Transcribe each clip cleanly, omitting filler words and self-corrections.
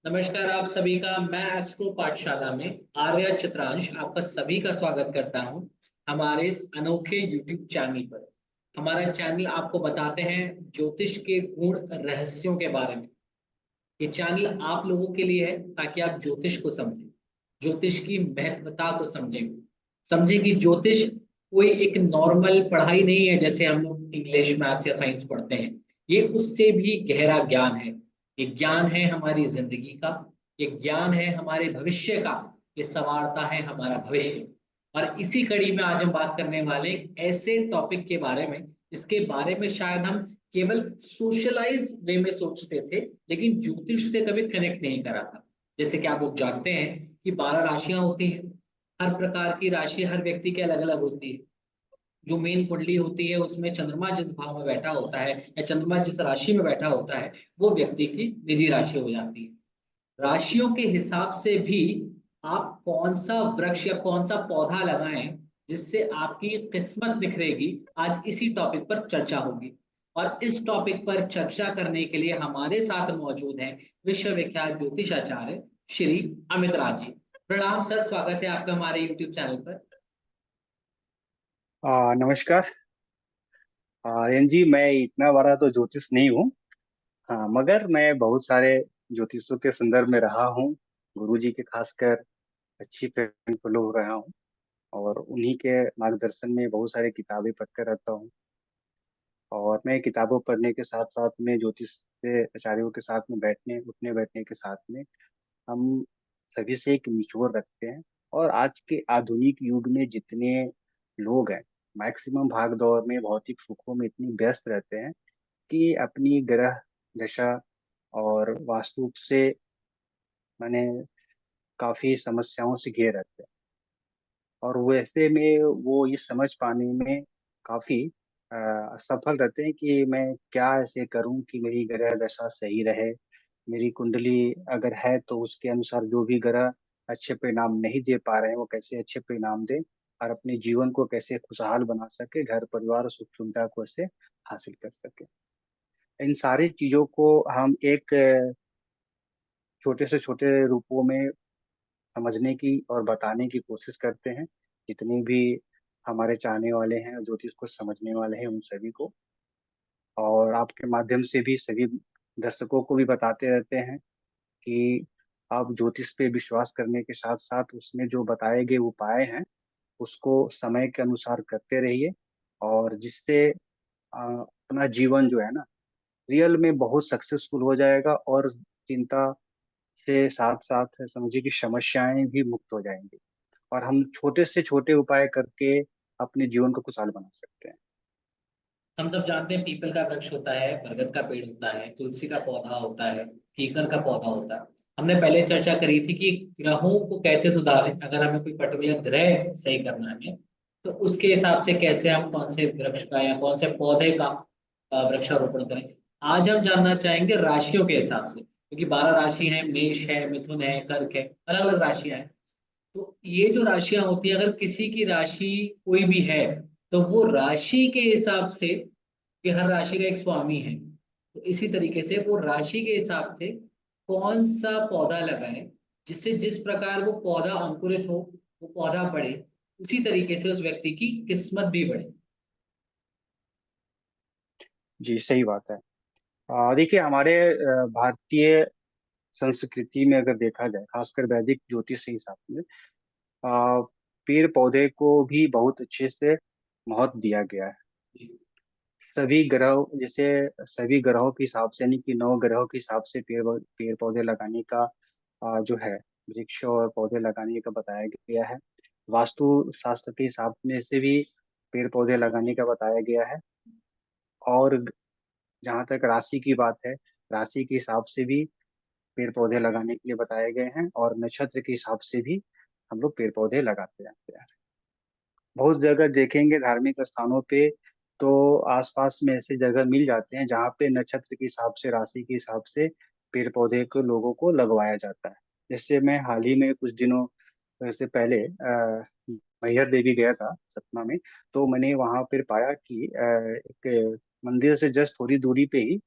नमस्कार आप सभी का। मैं एस्ट्रो पाठशाला में आर्य चित्रांश आपका सभी का स्वागत करता हूं हमारे इस अनोखे YouTube चैनल पर। हमारा चैनल आपको बताते हैं ज्योतिष के गुण रहस्यों के बारे में। ये चैनल आप लोगों के लिए है ताकि आप ज्योतिष को समझें, ज्योतिष की महत्वता को समझें। समझें कि ज्योतिष कोई एक नॉर्मल पढ़ाई नहीं है जैसे हम लोग इंग्लिश मैथ्स या साइंस पढ़ते हैं। ये उससे भी गहरा ज्ञान है। ये ज्ञान है हमारी जिंदगी का, ये ज्ञान है हमारे भविष्य का, ये संवारता है हमारा भविष्य। और इसी कड़ी में आज हम बात करने वाले एक ऐसे टॉपिक के बारे में जिसके बारे में शायद हम केवल सोशलाइज वे में सोचते थे, लेकिन ज्योतिष से कभी कनेक्ट नहीं करा था। जैसे कि आप लोग जानते हैं कि 12 राशियां होती हैं। हर प्रकार की राशि हर व्यक्ति के अलग अलग होती है। जो मेन कुंडली होती है उसमें चंद्रमा जिस भाव में बैठा होता है या चंद्रमा जिस राशि में बैठा होता है वो व्यक्ति की निजी राशि हो जाती है। राशियों के हिसाब से भी आप कौन सा वृक्ष या कौन सा पौधा लगाएं जिससे आपकी किस्मत निखरेगी, आज इसी टॉपिक पर चर्चा होगी। और इस टॉपिक पर चर्चा करने के लिए हमारे साथ मौजूद हैं विश्वविख्यात ज्योतिषाचार्य श्री अमित राज जी। प्रणाम सर, स्वागत है आपका हमारे यूट्यूब चैनल पर। नमस्कार। आर्यन जी, मैं इतना बड़ा तो ज्योतिष नहीं हूँ। हाँ, मगर मैं बहुत सारे ज्योतिषों के संदर्भ में रहा हूँ। गुरु जी के खासकर अच्छी फ्रेंड फॉलो रहा हूँ, और उन्हीं के मार्गदर्शन में बहुत सारी किताबें पढ़कर रहता हूँ। और मैं किताबों पढ़ने के साथ साथ में ज्योतिष से आचार्यों के साथ में बैठने उठने बैठने के साथ में हम सभी से एक निचोड़ रखते हैं। और आज के आधुनिक युग में जितने लोग हैं, मैक्सिमम भाग दौड़ में भौतिक सुखों में इतनी व्यस्त रहते हैं कि अपनी ग्रह दशा और वास्तु से माने काफी समस्याओं से घिरे रहते हैं। और वैसे में वो ये समझ पाने में काफी असफल रहते हैं कि मैं क्या ऐसे करूं कि मेरी ग्रह दशा सही रहे। मेरी कुंडली अगर है तो उसके अनुसार जो भी ग्रह अच्छे परिणाम नहीं दे पा रहे हैं वो कैसे अच्छे परिणाम दे, और अपने जीवन को कैसे खुशहाल बना सके, घर परिवार सुख सुविधा को ऐसे हासिल कर सके। इन सारी चीजों को हम एक छोटे से छोटे रूपों में समझने की और बताने की कोशिश करते हैं। जितने भी हमारे चाहने वाले हैं, ज्योतिष को समझने वाले हैं, उन सभी को, और आपके माध्यम से भी सभी दर्शकों को भी बताते रहते हैं कि आप ज्योतिष पे विश्वास करने के साथ साथ उसमें जो बताए गए उपाय हैं उसको समय के अनुसार करते रहिए। और जिससे अपना जीवन जो है ना, रियल में बहुत सक्सेसफुल हो जाएगा, और चिंता से साथ साथ समझिए कि समस्याएं भी मुक्त हो जाएंगी। और हम छोटे से छोटे उपाय करके अपने जीवन को खुशहाल बना सकते हैं। हम सब जानते हैं पीपल का वृक्ष होता है, बरगद का पेड़ होता है, तुलसी का पौधा होता है, कीकर का पौधा होता है। हमने पहले चर्चा करी थी कि ग्रहों को कैसे सुधारें। अगर हमें कोई पर्टिकुलर ग्रह सही करना है तो उसके हिसाब से कैसे हम कौन से वृक्ष का या कौन से पौधे का वृक्षारोपण करें। आज हम जानना चाहेंगे राशियों के हिसाब से, क्योंकि 12 राशि है, मेष है, मिथुन है, कर्क है, अलग अलग राशियां हैं। तो ये जो राशियां होती है, अगर किसी की राशि कोई भी है तो वो राशि के हिसाब से, कि हर राशि का एक स्वामी है, तो इसी तरीके से वो राशि के हिसाब से कौन सा पौधा लगाए जिससे जिस प्रकार वो पौधा अंकुरित हो, वो पौधा बढ़े, उसी तरीके से उस व्यक्ति की किस्मत भी बढ़े। जी, सही बात है। देखिए, हमारे भारतीय संस्कृति में अगर देखा जाए, खासकर वैदिक ज्योतिष के हिसाब से पेड़ पौधे को भी बहुत अच्छे से महत्व दिया गया है। सभी ग्रह जैसे सभी ग्रहों के हिसाब से, यानी कि 9 ग्रहों के हिसाब से पेड़ पौधे लगाने का जो है, वृक्ष और पौधे लगाने का बताया गया है। वास्तु शास्त्र के हिसाब में से भी पेड़ पौधे लगाने का बताया गया है। और जहाँ तक राशि की बात है, राशि के हिसाब से भी पेड़ पौधे लगाने के लिए बताए गए हैं, और नक्षत्र के हिसाब से भी हम लोग पेड़ पौधे लगाते रहते हैं। बहुत जगह देखेंगे धार्मिक स्थानों पे, तो आसपास में ऐसे जगह मिल जाते हैं जहाँ पे नक्षत्र के हिसाब से, राशि के हिसाब से पेड़ पौधे को लोगों को लगवाया जाता है। जैसे मैं हाल ही में कुछ दिनों से पहले मैहर देवी गया था सतना में। तो मैंने वहां पर पाया कि एक मंदिर से जस्ट थोड़ी दूरी पे ही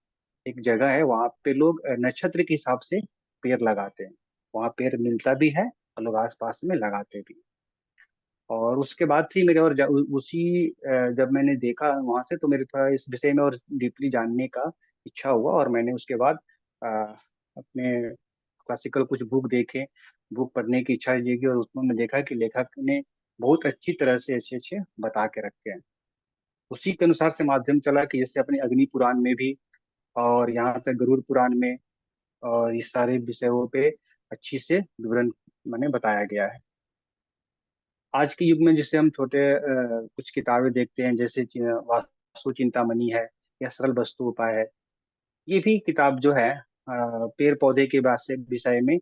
एक जगह है, वहां पे लोग नक्षत्र के हिसाब से पेड़ लगाते हैं। वहाँ पेड़ मिलता भी है और लोग आस पास में लगाते भी हैं। और उसके बाद थी मेरे और जब मैंने देखा वहां से, तो मेरे थोड़ा इस विषय में और डीपली जानने का इच्छा हुआ, और मैंने उसके बाद अ, अपने क्लासिकल कुछ बुक देखे, बुक पढ़ने की इच्छा जगी, और उसमें मैं देखा कि लेखक ने बहुत अच्छी तरह से अच्छे अच्छे बता के रखे हैं। उसी के अनुसार से माध्यम चला कि जैसे अपने अग्नि पुराण में भी, और यहाँ तक गरुड़ पुराण में, और इस सारे विषयों पे अच्छी से विवरण मैंने बताया गया है। आज के युग में जैसे हम छोटे कुछ किताबें देखते हैं, जैसे वास्तु चिंतामणि है या सरल वस्तु उपाय है। ये भी किताब जो है पेड़ पौधे के विषय में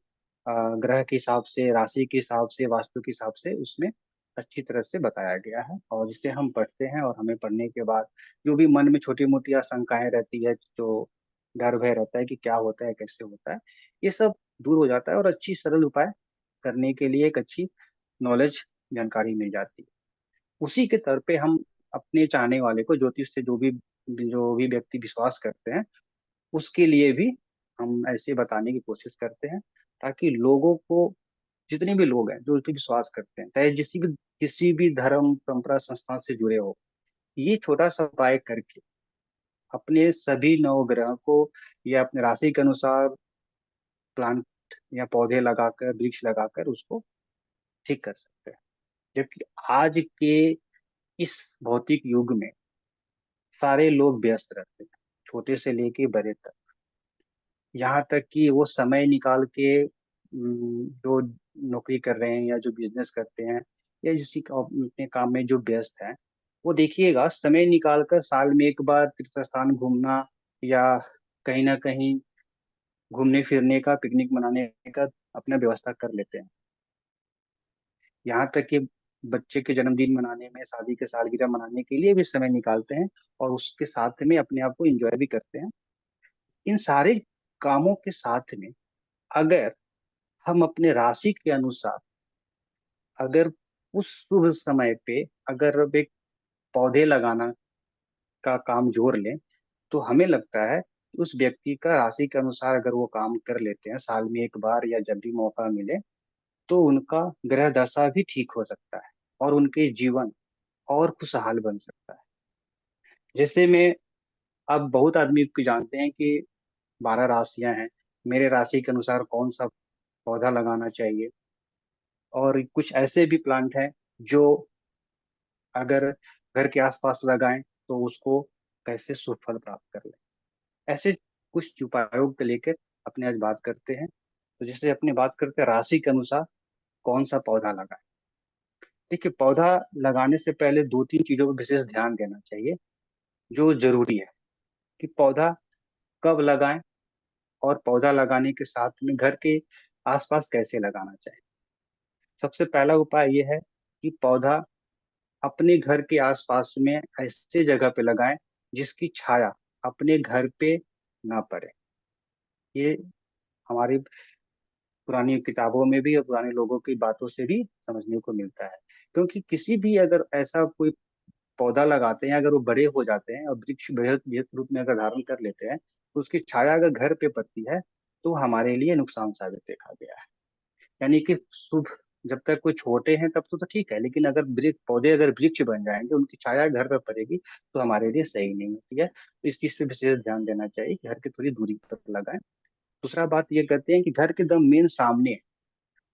ग्रह के हिसाब से, राशि के हिसाब से, वास्तु के हिसाब से उसमें अच्छी तरह से बताया गया है, और जिसे हम पढ़ते हैं और हमें पढ़ने के बाद जो भी मन में छोटी मोटी आशंकाएं रहती है, जो डर भय रहता है कि क्या होता है, कैसे होता है, ये सब दूर हो जाता है, और अच्छी सरल उपाय करने के लिए एक अच्छी नॉलेज, जानकारी मिल जाती है। उसी के तौर पे हम अपने चाहने वाले को, ज्योतिष से जो भी व्यक्ति विश्वास करते हैं, उसके लिए भी हम ऐसे बताने की कोशिश करते हैं, ताकि लोगों को, जितने भी लोग हैं जो इस पे विश्वास करते हैं, चाहे किसी भी धर्म परंपरा संस्था से जुड़े हो, ये छोटा सा उपाय करके अपने सभी नवग्रह को या अपने राशि के अनुसार प्लांट या पौधे लगाकर, वृक्ष लगाकर उसको ठीक कर सकते हैं। जबकि आज के इस भौतिक युग में सारे लोग व्यस्त रहते हैं, छोटे से लेके बड़े तक। यहाँ तक कि वो समय निकाल के जो नौकरी कर रहे हैं या जो बिजनेस करते हैं या अपने काम में जो व्यस्त है, वो देखिएगा समय निकाल कर साल में एक बार तीर्थ स्थान घूमना, या कहीं ना कहीं घूमने फिरने का, पिकनिक मनाने का अपना व्यवस्था कर लेते हैं। यहाँ तक कि बच्चे के जन्मदिन मनाने में, शादी के सालगिरह मनाने के लिए भी समय निकालते हैं, और उसके साथ में अपने आप को एंजॉय भी करते हैं। इन सारे कामों के साथ में अगर हम अपने राशि के अनुसार, अगर उस शुभ समय पे अगर अब एक पौधे लगाना का काम जोड़ लें, तो हमें लगता है कि उस व्यक्ति का राशि के अनुसार अगर वो काम कर लेते हैं साल में एक बार या जब भी मौका मिले, तो उनका ग्रह दशा भी ठीक हो सकता है, और उनके जीवन और खुशहाल बन सकता है। जैसे मैं, अब बहुत आदमी को जानते हैं कि 12 राशियां हैं, मेरे राशि के अनुसार कौन सा पौधा लगाना चाहिए, और कुछ ऐसे भी प्लांट हैं जो अगर घर के आसपास लगाएं तो उसको कैसे शुभ फल प्राप्त कर ले। ऐसे कुछ उपायों को लेकर अपने आज बात करते हैं। तो जैसे अपने बात करते हैं राशि के अनुसार कौन सा पौधा लगाएं। देखिए, पौधा लगाने से पहले दो तीन चीजों पर विशेष ध्यान देना चाहिए, जो जरूरी है कि पौधा कब लगाएं, और पौधा लगाने के साथ में घर के आसपास कैसे लगाना चाहिए। सबसे पहला उपाय ये है कि पौधा अपने घर के आसपास में ऐसे जगह पे लगाएं जिसकी छाया अपने घर पे ना पड़े। ये हमारी पुरानी किताबों में भी और पुराने लोगों की बातों से भी समझने को मिलता है। क्योंकि किसी भी अगर ऐसा कोई पौधा लगाते हैं, अगर वो बड़े हो जाते हैं और वृक्ष बृहद बृहद रूप में अगर धारण कर लेते हैं, तो उसकी छाया अगर घर पे पड़ती है तो हमारे लिए नुकसान साबित देखा गया है। यानी कि शुभ, जब तक कोई छोटे हैं तब तो ठीक है, लेकिन अगर वृक्ष पौधे अगर वृक्ष बन जाएंगे, उनकी छाया घर पर पड़ेगी, तो हमारे लिए सही नहीं होती है। तो इस चीज पे विशेष ध्यान देना चाहिए कि घर की थोड़ी दूरी पर लगाएं। दूसरा बात ये कहते हैं कि घर के एकदम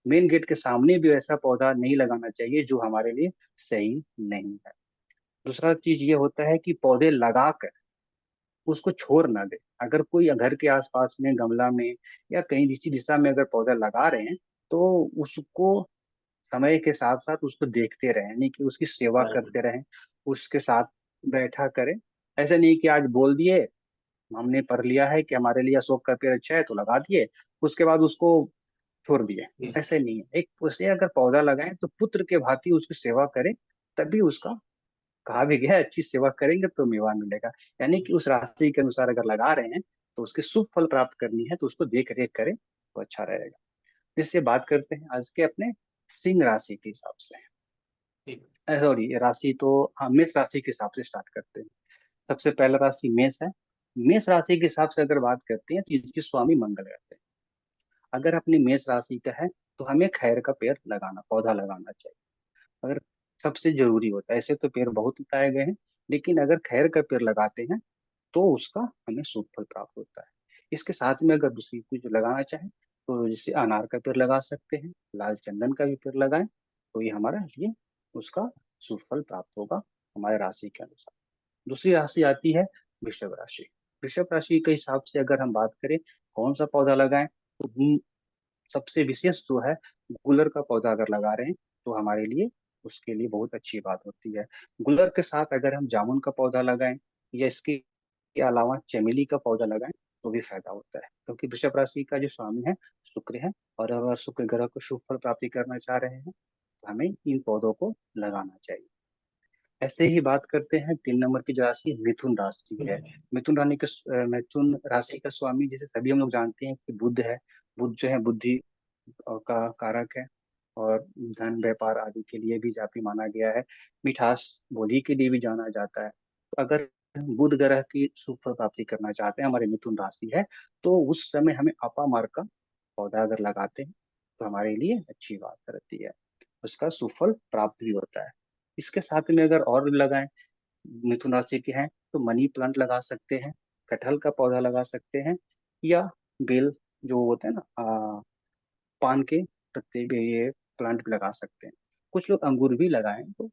मेन गेट के सामने भी ऐसा पौधा नहीं लगाना चाहिए जो हमारे लिए सही नहीं है। दूसरा चीज ये होता है कि पौधे लगाकर उसको छोड़ ना दे। अगर कोई घर के आसपास में गमला में या कहीं किसी दिशा में अगर पौधा लगा रहे हैं, तो उसको समय के साथ साथ उसको देखते रहें, यानी कि उसकी सेवा करते रहें, उसके साथ बैठा करें। ऐसा नहीं कि आज बोल दिए, हमने पढ़ लिया है कि हमारे लिए अशोक का पेड़ अच्छा है तो लगा दिए, उसके बाद उसको छोड़ दिए। ऐसे नहीं है, एक उसे अगर पौधा लगाएं तो पुत्र के भांति उसकी सेवा करें, तभी उसका, कहा भी गया है, अच्छी सेवा करेंगे तो मेवा मिलेगा। यानी कि उस राशि के अनुसार अगर लगा रहे हैं तो उसके शुभ फल प्राप्त करनी है, तो उसको देख रेख करें तो अच्छा रहेगा। इससे बात करते हैं आज के अपने सिंह राशि के हिसाब से। सॉरी, राशि तो, हाँ, मेष राशि के हिसाब से स्टार्ट करते हैं। सबसे पहला राशि मेष है। मेष राशि के हिसाब से अगर बात करते हैं तो इसके स्वामी मंगल रहते हैं। अगर अपनी मेष राशि का है तो हमें खैर का पेड़ लगाना, पौधा लगाना चाहिए। अगर सबसे जरूरी होता है, ऐसे तो पेड़ बहुत लगाए गए हैं, लेकिन अगर खैर का पेड़ लगाते हैं तो उसका हमें शुभ फल प्राप्त होता है। इसके साथ में अगर दूसरी कुछ लगाना चाहें तो जैसे अनार का पेड़ लगा सकते हैं, लाल चंदन का भी पेड़ लगाएं, तो ये हमारा ये उसका शुभ फल प्राप्त होगा हमारे राशि के अनुसार। दूसरी राशि आती है वृषभ राशि। वृषभ राशि के हिसाब से अगर हम बात करें कौन सा पौधा लगाएं, तो सबसे विशेष जो है गुलर का पौधा अगर लगा रहे हैं तो हमारे लिए उसके लिए बहुत अच्छी बात होती है। गुलर के साथ अगर हम जामुन का पौधा लगाएं या इसके अलावा चमेली का पौधा लगाएं तो भी फायदा होता है, क्योंकि वृषभ राशि का जो स्वामी है शुक्र है, और अगर शुक्र ग्रह को शुभ फल प्राप्ति करना चाह रहे हैं तो हमें इन पौधों को लगाना चाहिए। ऐसे ही बात करते हैं 3 नंबर की जो राशि मिथुन राशि है। मिथुन राशि का स्वामी जैसे सभी हम लोग जानते हैं कि बुध है। बुध जो है बुद्धि का कारक है, और धन व्यापार आदि के लिए भी जाति माना गया है। मिठास बोली के लिए भी जाना जाता है। तो अगर बुध ग्रह की शुभ फल प्राप्ति करना चाहते हैं, हमारे मिथुन राशि है, तो उस समय हमें अपामार का पौधा अगर लगाते हैं तो हमारे लिए अच्छी बात रहती है, उसका सुफल प्राप्त भी होता है। इसके साथ में अगर और लगाएं, मिथुन राशि के हैं तो मनी प्लांट लगा सकते हैं, कटहल का पौधा लगा सकते हैं, या बेल जो होते हैं ना, पान के पत्ते भी, ये प्लांट भी लगा सकते हैं। कुछ लोग अंगूर भी लगाएं, तो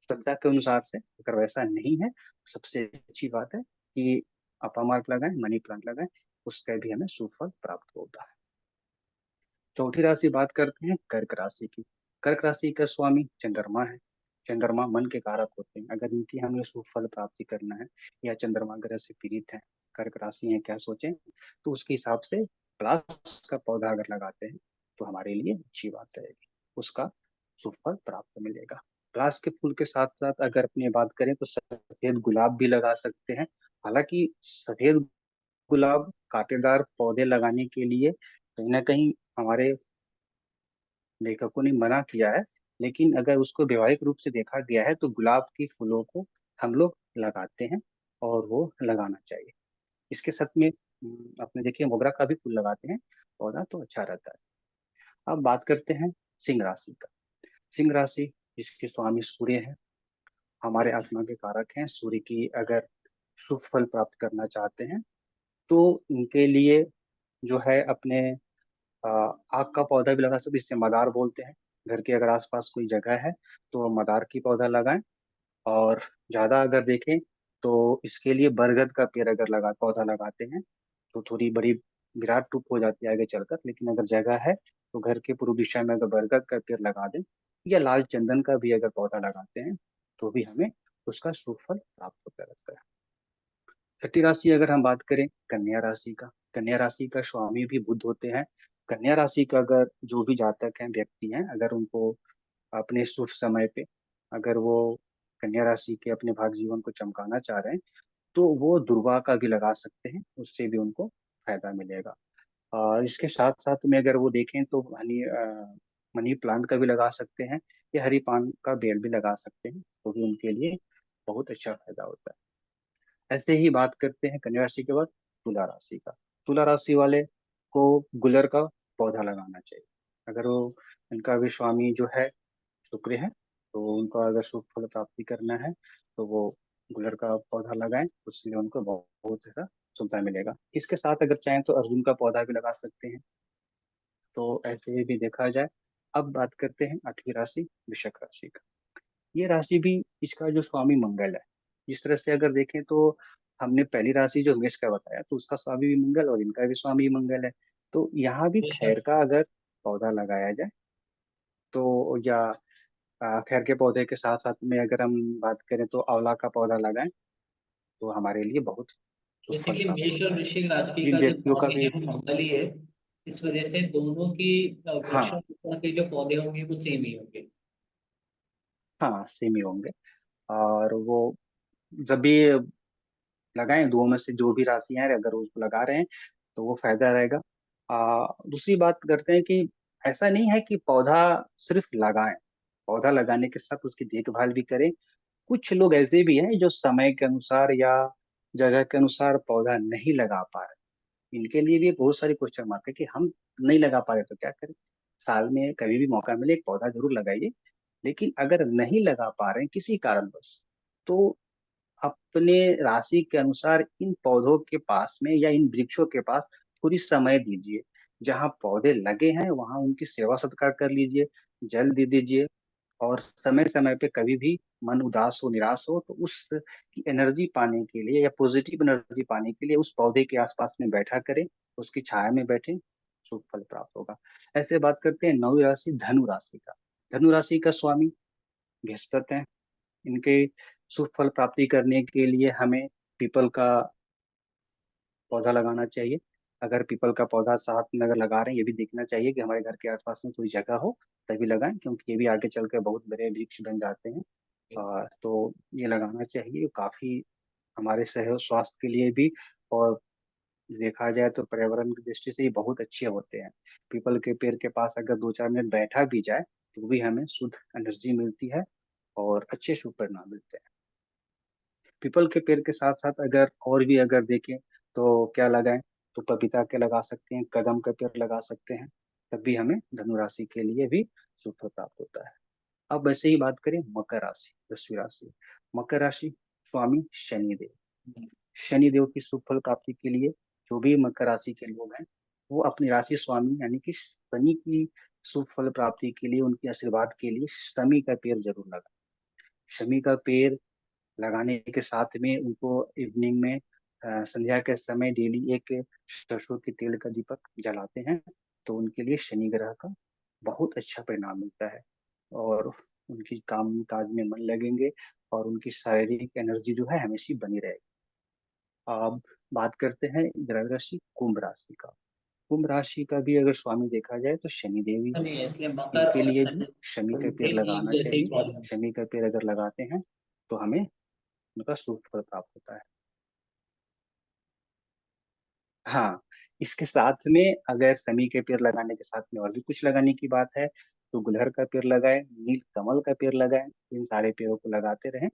श्रद्धा के अनुसार से, अगर वैसा नहीं है तो सबसे अच्छी बात है कि अपामार्क लगाएं, मनी प्लांट लगाएं, उसका भी हमें सुफल प्राप्त होता है। चौथी राशि बात करते हैं कर्क राशि की। कर्क राशि का स्वामी चंद्रमा है। चंद्रमा मन के कारक होते हैं। अगर इनकी हमें शुभ फल प्राप्ति करना है या चंद्रमा ग्रह से पीड़ित है, कर्क राशि है क्या सोचें, तो उसके हिसाब से पलाश का पौधा अगर लगाते हैं तो हमारे लिए अच्छी बात रहेगी, उसका शुभ फल प्राप्त मिलेगा। पलाश के फूल के साथ साथ अगर अपनी बात करें तो सफेद गुलाब भी लगा सकते हैं। हालांकि सफेद गुलाब कांटेदार पौधे लगाने के लिए कहीं ना कहीं हमारे लेखकों ने मना किया है, लेकिन अगर उसको वैवाहिक रूप से देखा गया है तो गुलाब के फूलों को हम लोग लगाते हैं और वो लगाना चाहिए। इसके साथ में आपने देखिए मोगरा का भी फूल लगाते हैं पौधा, तो अच्छा रहता है। अब बात करते हैं सिंह राशि का। सिंह राशि जिसके स्वामी सूर्य है, हमारे आत्मा के कारक हैं। सूर्य की अगर शुभ फल प्राप्त करना चाहते हैं तो इनके लिए जो है अपने आग का पौधा भी लगा सकते, जिसे मदार बोलते हैं। घर के अगर आसपास कोई जगह है तो मदार की पौधा लगाएं। और ज्यादा अगर देखें तो इसके लिए बरगद का पेड़ अगर पौधा लगाते हैं तो थोड़ी बड़ी विराट रूप हो जाती है आगे चलकर, लेकिन अगर जगह है तो घर के पूर्व दिशा में अगर बरगद का पेड़ लगा दें या लाल चंदन का भी अगर पौधा लगाते हैं तो भी हमें उसका शुभ फल प्राप्त होता रहता है। छठी राशि अगर हम बात करें कन्या राशि का, कन्या राशि का स्वामी भी बुध होते हैं। कन्या राशि का अगर जो भी जातक हैं, व्यक्ति हैं, अगर उनको अपने शुभ समय पे अगर वो कन्या राशि के अपने भाग जीवन को चमकाना चाह रहे हैं तो वो दुर्वा का भी लगा सकते हैं, उससे भी उनको फायदा मिलेगा। इसके साथ साथ में अगर वो देखें तो मनी प्लांट का भी लगा सकते हैं, या हरी पान का बेल भी लगा सकते हैं, तो भी उनके लिए बहुत अच्छा फायदा होता है। ऐसे ही बात करते हैं कन्या राशि के बाद तुला राशि का। तुला राशि वाले को गुलर का पौधा लगाना चाहिए। अगर वो इनका भी स्वामी जो है शुक्र है, तो उनको अगर शुभ फल प्राप्ति करना है तो वो गुलर का पौधा लगाएं, उससे उनको बहुत बहुत ज्यादा सुविधा मिलेगा। इसके साथ अगर चाहें तो अर्जुन का पौधा भी लगा सकते हैं, तो ऐसे भी देखा जाए। अब बात करते हैं 8वीं राशि वृश्चिक राशि का। ये राशि भी, इसका जो स्वामी मंगल है, इस तरह से अगर देखें तो हमने पहली राशि जो मेष का बताया तो उसका स्वामी भी मंगल और इनका भी स्वामी मंगल है। तो यहाँ भी खैर बेशक। का अगर पौधा लगाया जाए तो, या खैर के पौधे के साथ साथ में अगर हम बात करें तो आंवला का पौधा लगाएं तो हमारे लिए बहुत शुभ फल बेसिकली प्राप्त मेष और होता है। वृश्चिक राशि जिन का जो व्यक्तियों का स्वामी भी, है वो मंगल ही है। इस वजह से दोनों की हाँ वृक्षों के जो पौधे होंगे वो सेम ही होंगे। हाँ सेम ही होंगे। और वो जब भी लगाएं, दो में से जो भी राशियां हैं अगर उसको लगा रहे हैं तो वो फायदा रहेगा। दूसरी बात करते हैं कि ऐसा नहीं है कि पौधा सिर्फ लगाएं, पौधा लगाने के साथ उसकी देखभाल भी करें। कुछ लोग ऐसे भी हैं जो समय के अनुसार या जगह के अनुसार पौधा नहीं लगा पा रहे, इनके लिए भी बहुत सारी क्वेश्चन मार्क है कि हम नहीं लगा पा रहे तो क्या करें। साल में कभी भी मौका मिले एक पौधा जरूर लगाइए। लेकिन अगर नहीं लगा पा रहे हैं किसी कारणवश, तो अपने राशि के अनुसार इन पौधों के पास में या इन वृक्षों के पास थोड़ी समय दीजिए। जहाँ पौधे लगे हैं वहां उनकी सेवा सत्कार कर लीजिए, जल दे दीजिए। और समय समय पे कभी भी मन उदास हो, निराश हो, तो उस की एनर्जी पाने के लिए या पॉजिटिव एनर्जी पाने के लिए उस पौधे के आसपास में बैठा करें, उसकी छाया में बैठे, शुभ फल प्राप्त होगा। ऐसे बात करते हैं नौवीं राशि धनु राशि का। धनु राशि का स्वामी बृहस्पति है। इनके शुभ फल प्राप्ति करने के लिए हमें पीपल का पौधा लगाना चाहिए। अगर पीपल का पौधा साथ में अगर लगा रहे हैं, ये भी देखना चाहिए कि हमारे घर के आसपास में थोड़ी जगह हो, तभी लगाएं, क्योंकि ये भी आगे चलकर बहुत बड़े वृक्ष बन जाते हैं। तो ये लगाना चाहिए काफी हमारे सेहत स्वास्थ्य के लिए भी। और देखा जाए तो पर्यावरण की दृष्टि से ये बहुत अच्छे होते हैं। पीपल के पेड़ के पास अगर 2-4 मिनट बैठा भी जाए तो भी हमें शुद्ध एनर्जी मिलती है और अच्छे शुभ परिणाम मिलते हैं। पीपल के पेड़ के साथ साथ अगर और भी अगर देखें तो क्या लगाएं, तो पपीता के लगा सकते हैं, कदम का पेड़ लगा सकते हैं। तब भी हमें धनु राशि के लिए भी शुभ फल प्राप्त होता है। अब वैसे ही बात करें मकर राशि, 10वीं राशि। मकर राशि स्वामी शनिदेव। शनिदेव की शुभ फल प्राप्ति के लिए जो भी मकर राशि के लोग हैं, वो अपनी राशि स्वामी यानी कि शनि की शुभ फल प्राप्ति के लिए, उनके आशीर्वाद के लिए शमी का पेड़ जरूर लगाए। शमी का पेड़ लगाने के साथ में उनको इवनिंग में संध्या के समय डेली एक सरसों के तेल का दीपक जलाते हैं, तो उनके लिए शनि ग्रह का बहुत अच्छा परिणाम मिलता है। और उनकी काम काज में मन लगेंगे और उनकी शारीरिक एनर्जी जो है हमेशा बनी रहेगी। अब बात करते हैं ग्रह राशि कुंभ राशि का। कुंभ राशि का भी अगर स्वामी देखा जाए तो शनि देवी है। नहीं है, इसलिए मकर इनके और लिए भी शनि शमी का उनके पेड़ एक लगाना जैसे ही चाहिए। प्रॉब्लम। शमी का पेड़ अगर लगाते हैं तो हमें उनका शुभ फल प्राप्त होता है। हाँ, इसके साथ में अगर शमी के पेड़ लगाने के साथ में और भी कुछ लगाने की बात है, तो गुलहड़ का पेड़ लगाएं, नील कमल का पेड़ लगाएं। इन सारे पेड़ों को लगाते रहें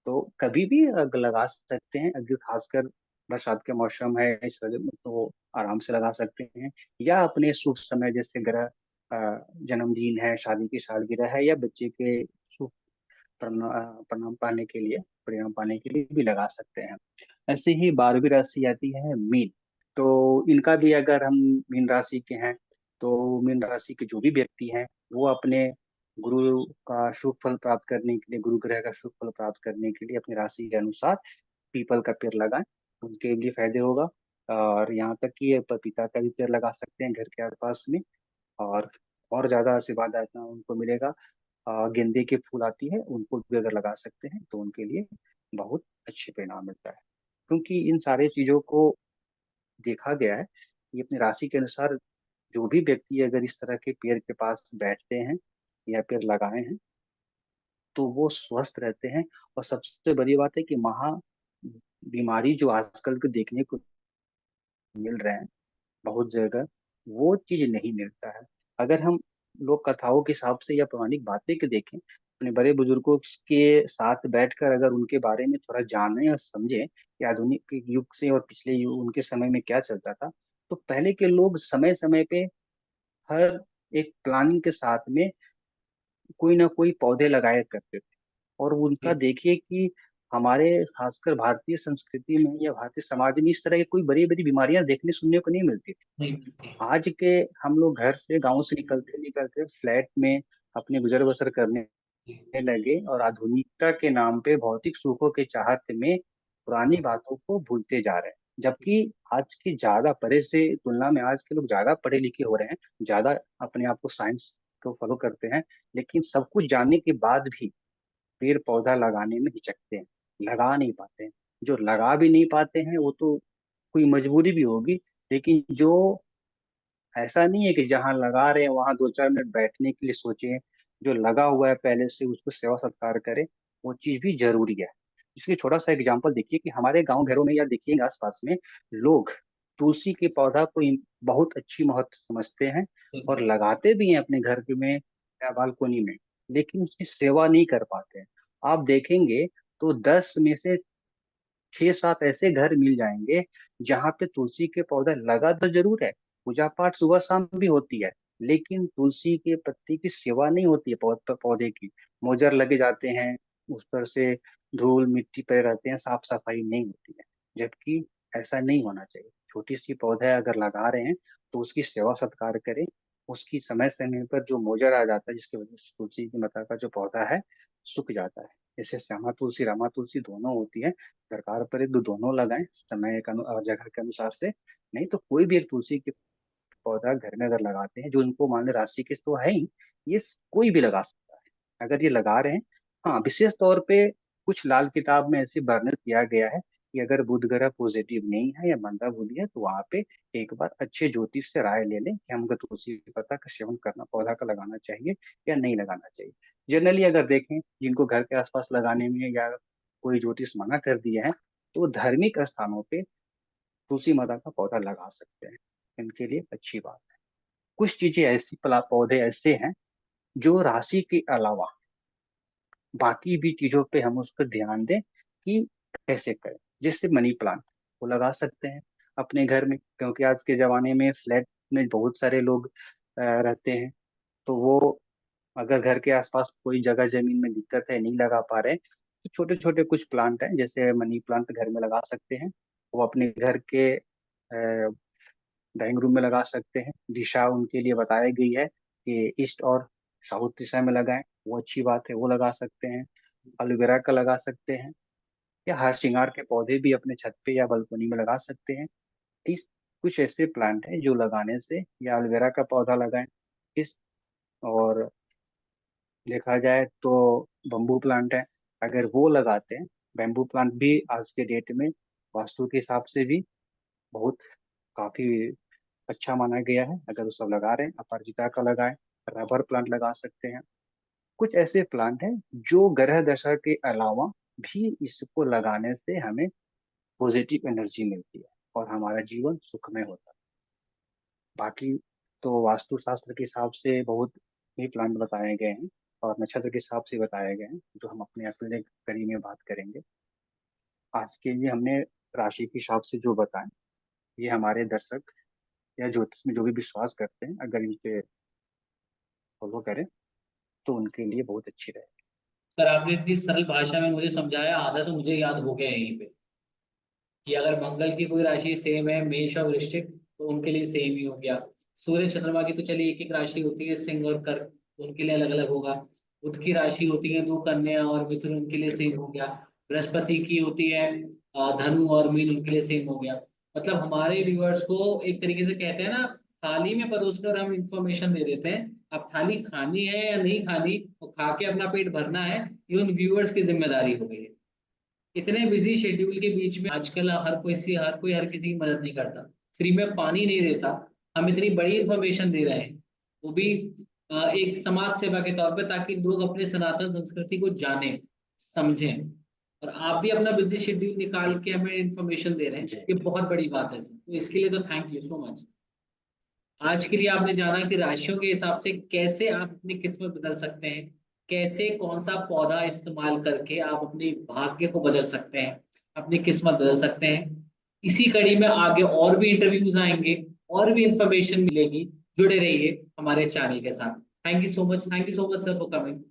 तो कभी भी लगा सकते हैं। अगर खासकर बरसात के मौसम है इस वजह में तो आराम से लगा सकते हैं। या अपने शुभ समय जैसे ग्रह जन्मदिन है, शादी की सालगिरह है, या बच्चे के शुभ परिणाम पाने के लिए, परिणाम पाने के लिए भी लगा सकते हैं। ऐसे ही 12वीं राशि आती है मीन। तो इनका भी अगर हम मीन राशि के हैं, तो मीन राशि के जो भी व्यक्ति हैं वो अपने गुरु का शुभ फल प्राप्त करने के लिए, गुरु ग्रह का शुभ फल प्राप्त करने के लिए अपनी राशि के अनुसार पीपल का पेड़ लगाएं, उनके लिए फायदे होगा। और यहाँ तक कि पपीता का भी पेड़ लगा सकते हैं घर के आसपास में। और ज्यादा आशीर्वाद आतना उनको मिलेगा। गेंदे के फूल आती है, उनको भी अगर लगा सकते हैं तो उनके लिए बहुत अच्छे परिणाम मिलता है। क्योंकि इन सारे चीजों को देखा गया है, ये अपनी राशि के अनुसार जो भी व्यक्ति अगर इस तरह के पेड़ के पास बैठते हैं या पेड़ लगाए हैं तो वो स्वस्थ रहते हैं। और सबसे बड़ी बात है कि महा बीमारी जो आजकल के देखने को मिल रहे हैं बहुत जगह, वो चीज नहीं मिलता है। अगर हम लोक कथाओं के हिसाब से या पौराणिक बातें के देखें, अपने बड़े बुजुर्गों के साथ बैठकर अगर उनके बारे में थोड़ा जानें और समझें कि आधुनिक युग से और पिछले युग उनके समय में क्या चलता था, तो पहले के लोग समय समय पे हर एक प्लानिंग के साथ में कोई ना कोई पौधे लगाया करते थे। और उनका देखिए कि हमारे खासकर भारतीय संस्कृति में या भारतीय समाज में इस तरह की कोई बड़ी बड़ी बीमारियां देखने सुनने को नहीं मिलती थी। नहीं मिलती। आज के हम लोग घर से गांव से निकलते निकलते फ्लैट में अपने गुजर बसर करने जी। लगे और आधुनिकता के नाम पे भौतिक सुखों के चाहत में पुरानी बातों को भूलते जा रहे हैं। जबकि आज की ज्यादा पढ़े से तुलना में आज के लोग ज्यादा पढ़े लिखे हो रहे हैं, ज्यादा अपने आप को साइंस को फॉलो करते हैं। लेकिन सब कुछ जानने के बाद भी पेड़ पौधा लगाने में हिचकते हैं, लगा नहीं पाते हैं। जो लगा भी नहीं पाते हैं वो तो कोई मजबूरी भी होगी। लेकिन जो ऐसा नहीं है कि जहाँ लगा रहे हैं वहां 2-4 मिनट बैठने के लिए सोचे, जो लगा हुआ है पहले से उसको सेवा सत्कार करे, वो चीज भी जरूरी है। इसलिए छोटा सा एग्जांपल देखिए कि हमारे गांव घरों में या देखिए आसपास में लोग तुलसी के पौधा को बहुत अच्छी महत्व समझते हैं और जी। लगाते भी हैं अपने घर के में या बालकोनी में। लेकिन उसकी सेवा नहीं कर पाते हैं। आप देखेंगे तो 10 में से 6-7 ऐसे घर मिल जाएंगे जहाँ पे तुलसी के पौधा लगा तो जरूर है, पूजा पाठ सुबह शाम भी होती है, लेकिन तुलसी के पत्ती की सेवा नहीं होती है, पौधे की मोजर लगे जाते हैं, उस पर से धूल मिट्टी पड़े रहते हैं, साफ सफाई नहीं होती है। जबकि ऐसा नहीं होना चाहिए। छोटी सी पौधा अगर लगा रहे हैं तो उसकी सेवा सत्कार करें। उसकी समय समय पर जो मोजर आ जाता है जिसकी वजह से तुलसी की माता का जो पौधा है सूख जाता है। जैसे श्यामा तुलसी रामा तुलसी दोनों होती है, दरकार पड़े तो दोनों लगाएं समय के और जगह के अनुसार से। नहीं तो कोई भी एक तुलसी की पौधा घर में अगर लगाते हैं जो उनको मान लो राशि के तो है ही, ये कोई भी लगा सकता है अगर ये लगा रहे हैं। हाँ, विशेष तौर पे कुछ लाल किताब में ऐसे वर्णित किया गया है कि अगर बुध ग्रह पॉजिटिव नहीं है या मंदा बुद्धि है तो वहां पे एक बार अच्छे ज्योतिष से राय ले लें कि हमको तुलसी पत्ता का सेवन करना, पौधा का लगाना चाहिए या नहीं लगाना चाहिए। जनरली अगर देखें जिनको घर के आसपास लगाने में या कोई ज्योतिष मना कर दिए हैं तो धार्मिक स्थानों पे तुलसी माता का पौधा लगा सकते हैं, इनके लिए अच्छी बात है। कुछ चीजें ऐसी पौधे ऐसे हैं जो राशि के अलावा बाकी भी चीजों पे हम उस पर ध्यान दें कि कैसे करें। जैसे मनी प्लांट वो लगा सकते हैं अपने घर में, क्योंकि आज के जमाने में फ्लैट में बहुत सारे लोग रहते हैं। तो वो अगर घर के आसपास कोई जगह जमीन में दिक्कत है, नहीं लगा पा रहे, तो छोटे छोटे कुछ प्लांट हैं जैसे मनी प्लांट घर में लगा सकते हैं। वो अपने घर के ड्राइंग रूम में लगा सकते हैं। दिशा उनके लिए बताई गई है कि ईस्ट और साउथ दिशा में लगाएं, वो अच्छी बात है, वो लगा सकते हैं। एलोवेरा का लगा सकते हैं, या हर श्रृंगार के पौधे भी अपने छत पे या बालकनी में लगा सकते हैं। इस कुछ ऐसे प्लांट हैं जो लगाने से, या एलोवेरा का पौधा लगाएं इस, और देखा जाए तो बम्बू प्लांट है, अगर वो लगाते हैं। बैम्बू प्लांट भी आज के डेट में वास्तु के हिसाब से भी बहुत काफी अच्छा माना गया है। अगर वो सब लगा रहे हैं, अपराजिता का लगाएं, रबर प्लांट लगा सकते हैं। कुछ ऐसे प्लांट हैं जो ग्रह दशा के अलावा भी इसको लगाने से हमें पॉजिटिव एनर्जी मिलती है और हमारा जीवन सुखमय होता है। बाकी तो वास्तुशास्त्र के हिसाब से बहुत ही प्लांट बताए गए हैं और नक्षत्र के हिसाब से बताए गए हैं जो हम अपने अगले कड़ी में बात करेंगे। आज के लिए हमने राशि के हिसाब से जो बताया, ये हमारे दर्शक या ज्योतिष में जो भी विश्वास करते हैं अगर इन पे फॉलो करें तो उनके लिए बहुत अच्छी रहेगी। सर आपने इतनी सरल भाषा में मुझे समझाया, आधा तो मुझे याद हो गया यहीं पे, कि अगर मंगल की कोई राशि सेम है, मेष और वृश्चिक, तो उनके लिए सेम ही हो गया। सूर्य चंद्रमा की तो चलिए एक एक राशि होती है, सिंह और कर्क, तो उनके लिए अलग अलग होगा। बुध की राशि होती है दो, कन्या और मिथुन, उनके लिए सेम बिल्कुल। हो गया। बृहस्पति की होती है धनु और मीन, उनके लिए सेम हो गया। मतलब हमारे व्यूअर्स को एक तरीके से कहते हैं ना, थाली में परोस कर हम इंफॉर्मेशन दे देते हैं। अब थाली खानी है या नहीं खानी, और खा के अपना पेट भरना है, ये उन व्यूअर्स की जिम्मेदारी हो गई है। इतने बिजी शेड्यूल के बीच में आजकल हर कोई हर किसी की मदद नहीं करता, फ्री में पानी नहीं देता। हम इतनी बड़ी इंफॉर्मेशन दे रहे हैं, वो भी एक समाज सेवा के तौर पे, ताकि लोग अपने सनातन संस्कृति को जानें, समझें। और आप भी अपना बिजी शेड्यूल निकाल के हमें इंफॉर्मेशन दे रहे हैं, जी। ये बहुत बड़ी बात है सर। तो इसके लिए तो थैंक यू सो मच। आज के लिए आपने जाना कि राशियों के हिसाब से कैसे आप अपनी किस्मत बदल सकते हैं, कैसे कौन सा पौधा इस्तेमाल करके आप अपने भाग्य को बदल सकते हैं, अपनी किस्मत बदल सकते हैं। इसी कड़ी में आगे और भी इंटरव्यूज आएंगे, और भी इंफॉर्मेशन मिलेगी। जुड़े रहिए हमारे चैनल के साथ। Thank you so much, thank you so much sir for coming.